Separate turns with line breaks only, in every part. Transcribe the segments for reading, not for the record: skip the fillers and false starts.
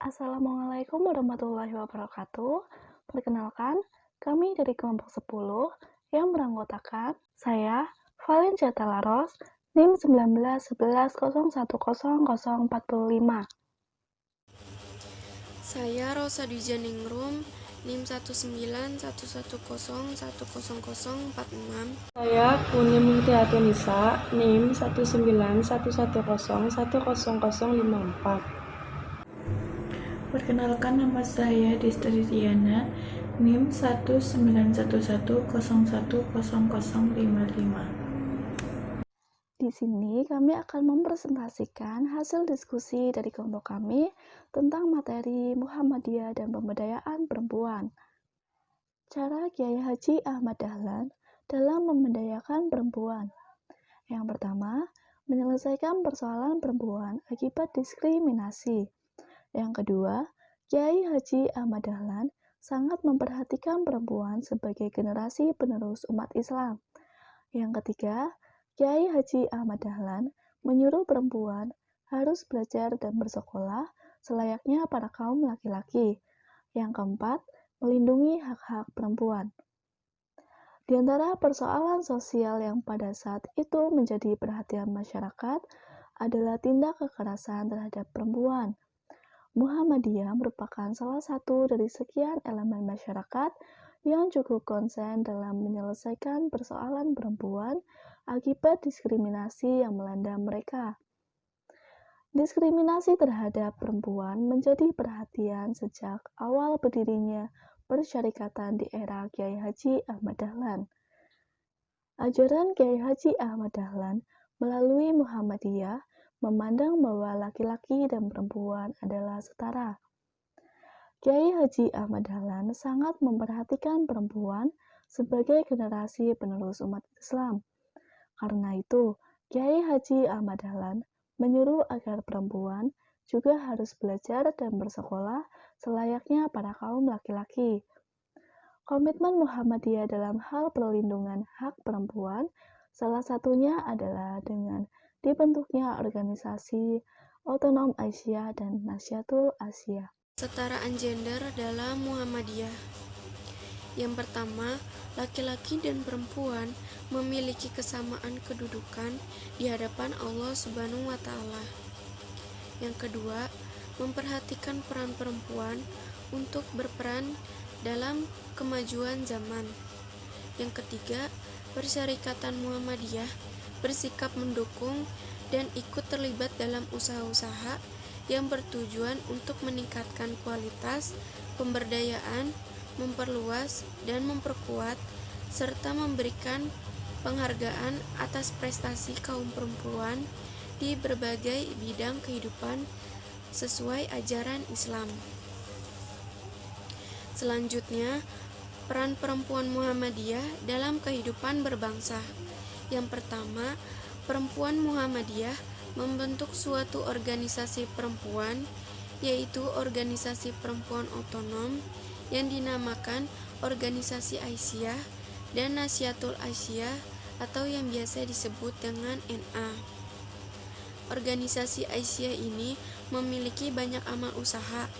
Assalamualaikum warahmatullahi wabarakatuh. Perkenalkan, kami dari kelompok 10 yang beranggotakan saya, Valencia Talaros, NIM 1911010045.
Saya Rosa Dijaningrum, NIM 19111010046.
Saya Puni Muktiatunisa, NIM 19111010054.
Perkenalkan, nama saya Destri Diana, NIM 19111010055.
Di sini kami akan mempresentasikan hasil diskusi dari kelompok kami tentang materi Muhammadiyah dan pemberdayaan perempuan. Cara Kiai Haji Ahmad Dahlan dalam memberdayakan perempuan. Yang pertama, menyelesaikan persoalan perempuan akibat diskriminasi. Yang kedua, Kiai Haji Ahmad Dahlan sangat memperhatikan perempuan sebagai generasi penerus umat Islam. Yang ketiga, Kiai Haji Ahmad Dahlan menyuruh perempuan harus belajar dan bersekolah selayaknya para kaum laki-laki. Yang keempat, melindungi hak-hak perempuan. Di antara persoalan sosial yang pada saat itu menjadi perhatian masyarakat adalah tindak kekerasan terhadap perempuan. Muhammadiyah merupakan salah satu dari sekian elemen masyarakat yang cukup konsen dalam menyelesaikan persoalan perempuan akibat diskriminasi yang melanda mereka. Diskriminasi terhadap perempuan menjadi perhatian sejak awal berdirinya Persyarikatan di era Kiai Haji Ahmad Dahlan. Ajaran Kiai Haji Ahmad Dahlan melalui Muhammadiyah memandang bahwa laki-laki dan perempuan adalah setara. Kiai Haji Ahmad Dahlan sangat memperhatikan perempuan sebagai generasi penerus umat Islam. Karena itu, Kiai Haji Ahmad Dahlan menyuruh agar perempuan juga harus belajar dan bersekolah selayaknya para kaum laki-laki. Komitmen Muhammadiyah dalam hal perlindungan hak perempuan salah satunya adalah dengan dibentuknya organisasi Otonom Aisyah dan Nasyatul Asia.
Kesetaraan gender dalam Muhammadiyah. Yang pertama, laki-laki dan perempuan memiliki kesamaan kedudukan di hadapan Allah Subhanahu wa Ta'ala. Yang kedua, memperhatikan peran perempuan untuk berperan dalam kemajuan zaman. Yang ketiga, Persyarikatan Muhammadiyah bersikap mendukung dan ikut terlibat dalam usaha-usaha yang bertujuan untuk meningkatkan kualitas pemberdayaan, memperluas dan memperkuat, serta memberikan penghargaan atas prestasi kaum perempuan di berbagai bidang kehidupan sesuai ajaran Islam. Selanjutnya, peran perempuan Muhammadiyah dalam kehidupan berbangsa. Yang pertama, perempuan Muhammadiyah membentuk suatu organisasi perempuan, yaitu Organisasi Perempuan Otonom yang dinamakan Organisasi Aisyah dan Nasyatul Asia atau yang biasa disebut dengan NA. Organisasi Aisyah ini memiliki banyak amal usaha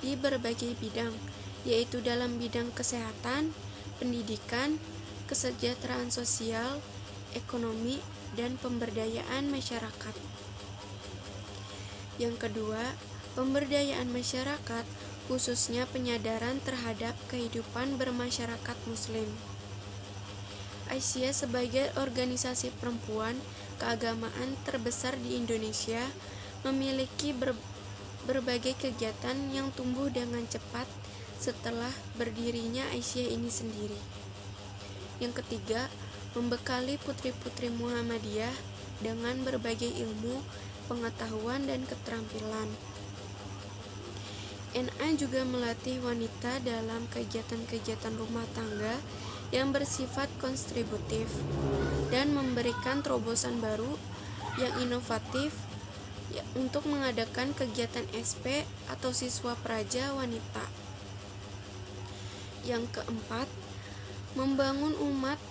di berbagai bidang, yaitu dalam bidang kesehatan, pendidikan, kesejahteraan sosial, ekonomi, dan pemberdayaan masyarakat. Yang kedua, pemberdayaan masyarakat, khususnya penyadaran terhadap kehidupan bermasyarakat Muslim. Aisyah sebagai organisasi perempuan keagamaan terbesar di Indonesia memiliki berbagai kegiatan yang tumbuh dengan cepat setelah berdirinya Aisyah ini sendiri. Yang ketiga, membekali putri-putri Muhammadiyah dengan berbagai ilmu, pengetahuan, dan keterampilan. NA juga melatih wanita dalam kegiatan-kegiatan rumah tangga yang bersifat kontributif dan memberikan terobosan baru yang inovatif untuk mengadakan kegiatan SP atau siswa praja wanita. Yang keempat, membangun umat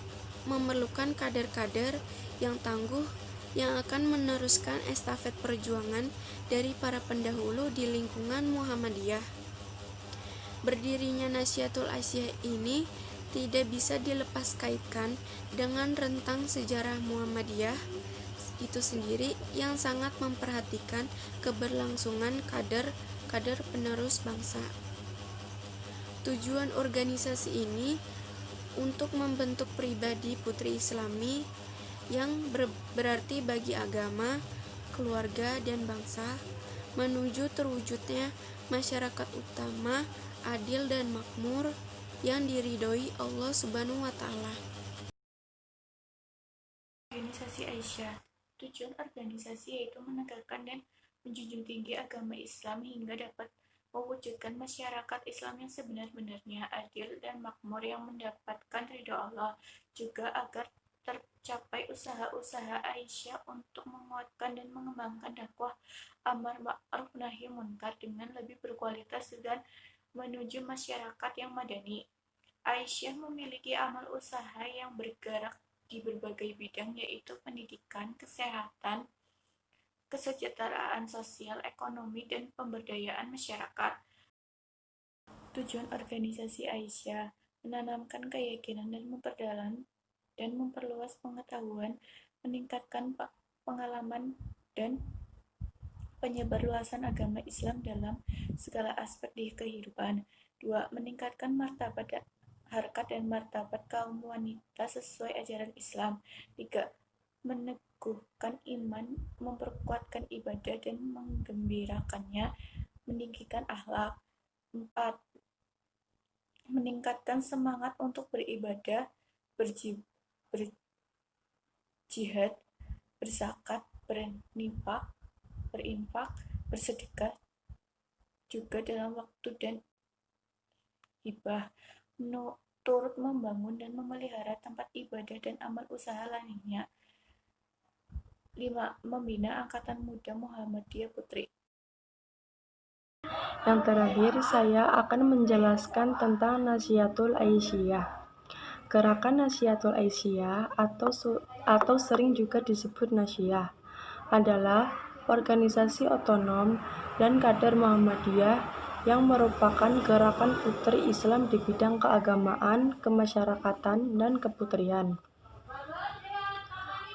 memerlukan kader-kader yang tangguh yang akan meneruskan estafet perjuangan dari para pendahulu di lingkungan Muhammadiyah. Berdirinya Nahdlatul Aisyah ini tidak bisa dilepas kaitkan dengan rentang sejarah Muhammadiyah itu sendiri yang sangat memperhatikan keberlangsungan kader penerus bangsa. Tujuan organisasi ini untuk membentuk pribadi putri Islami yang berarti bagi agama, keluarga, dan bangsa, menuju terwujudnya masyarakat utama, adil dan makmur yang diridhoi Allah Subhanahu wa Ta'ala.
Organisasi Aisyah. Tujuan organisasi yaitu menegakkan dan menjunjung tinggi agama Islam hingga dapat mewujudkan masyarakat Islam yang sebenar-benarnya adil dan makmur yang mendapatkan ridho Allah, juga agar tercapai usaha-usaha Aisyah untuk menguatkan dan mengembangkan dakwah amar ma'ruf nahi munkar dengan lebih berkualitas dan menuju masyarakat yang madani. Aisyah memiliki amal usaha yang bergerak di berbagai bidang, yaitu pendidikan, kesehatan, kesejahteraan sosial, ekonomi, dan pemberdayaan masyarakat. Tujuan organisasi Aisyah menanamkan keyakinan dan memperdalam dan memperluas pengetahuan, meningkatkan pengalaman dan penyebarluasan agama Islam dalam segala aspek di kehidupan. 2. Meningkatkan martabat harkat dan martabat kaum wanita sesuai ajaran Islam. 3. Meneguhkan iman, memperkuatkan ibadah dan menggembirakannya, meninggikan akhlak. 4. Meningkatkan semangat untuk beribadah, berjihad, berzakat, berinfak, bersedekah juga dalam waktu dan hibah, turut membangun dan memelihara tempat ibadah dan amal usaha lainnya. 5. Membina Angkatan Muda Muhammadiyah Putri.
Yang terakhir, saya akan menjelaskan tentang Nahdlatul Aisyah. Gerakan Nahdlatul Aisyah atau sering juga disebut Nasyiyah adalah organisasi otonom dan kader Muhammadiyah yang merupakan gerakan putri Islam di bidang keagamaan, kemasyarakatan, dan keputrian.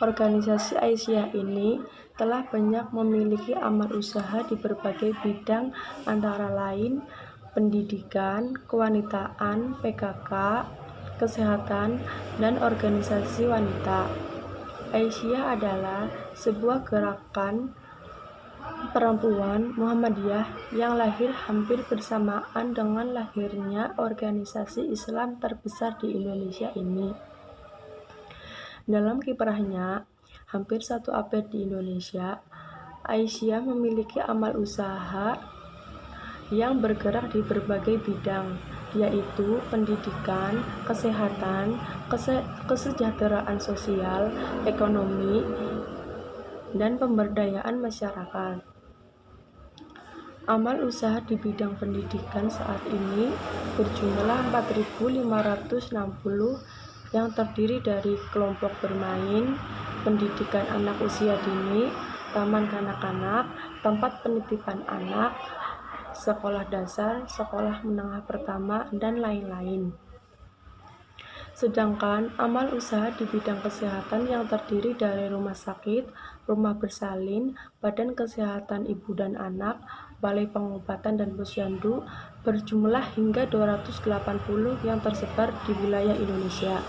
Organisasi Aisyah ini telah banyak memiliki amal usaha di berbagai bidang, antara lain pendidikan, kewanitaan, PKK, kesehatan, dan organisasi wanita. Aisyah adalah sebuah gerakan perempuan Muhammadiyah yang lahir hampir bersamaan dengan lahirnya organisasi Islam terbesar di Indonesia ini. Dalam kiprahnya hampir 1 abad di Indonesia, Aisyah memiliki amal usaha yang bergerak di berbagai bidang, yaitu pendidikan, kesehatan, kesejahteraan sosial, ekonomi, dan pemberdayaan masyarakat. Amal usaha di bidang pendidikan saat ini berjumlah 4.560 yang terdiri dari kelompok bermain, pendidikan anak usia dini, taman kanak-kanak, tempat penitipan anak, sekolah dasar, sekolah menengah pertama, dan lain-lain. Sedangkan amal usaha di bidang kesehatan yang terdiri dari rumah sakit, rumah bersalin, badan kesehatan ibu dan anak, balai pengobatan dan posyandu berjumlah hingga 280 yang tersebar di wilayah Indonesia.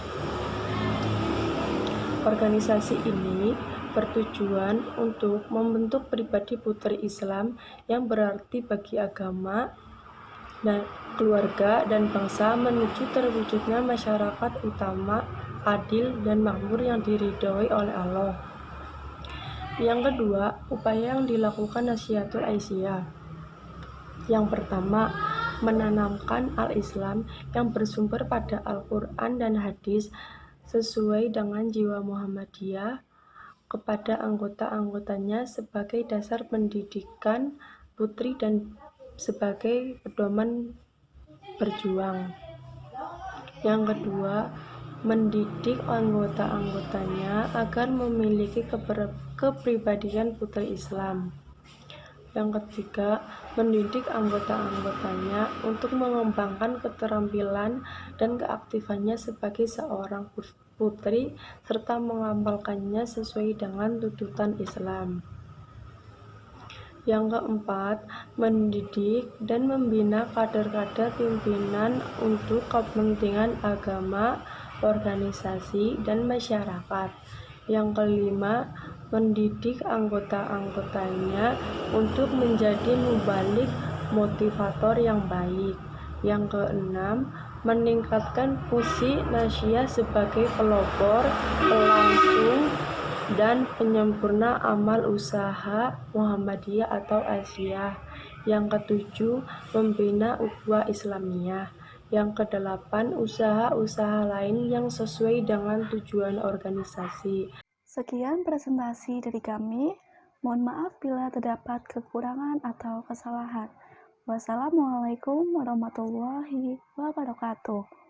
Organisasi ini bertujuan untuk membentuk pribadi putri Islam yang berarti bagi agama, dan keluarga dan bangsa menuju terwujudnya masyarakat utama, adil dan makmur yang diridhoi oleh Allah. Yang kedua, upaya yang dilakukan Nahdlatul Aisyah. Yang pertama, menanamkan al-Islam yang bersumber pada Al-Quran dan hadis sesuai dengan jiwa Muhammadiyah kepada anggota-anggotanya sebagai dasar pendidikan putri dan sebagai pedoman berjuang. Yang kedua, mendidik anggota-anggotanya agar memiliki kepribadian putri Islam. Yang ketiga, mendidik anggota-anggotanya untuk mengembangkan keterampilan dan keaktifannya sebagai seorang putri serta mengamalkannya sesuai dengan tuntutan Islam. Yang keempat, mendidik dan membina kader-kader pimpinan untuk kepentingan agama, organisasi, dan masyarakat. Yang kelima, mendidik anggota-anggotanya untuk menjadi mubalik motivator yang baik. Yang keenam, meningkatkan fungsi nasyiyah sebagai pelopor, pelangsung, dan penyempurna amal usaha Muhammadiyah atau Aisyah. Yang ketujuh, membina ukhuwah Islamiyah. Yang kedelapan, usaha-usaha lain yang sesuai dengan tujuan organisasi.
Sekian presentasi dari kami. Mohon maaf bila terdapat kekurangan atau kesalahan. Wassalamualaikum warahmatullahi wabarakatuh.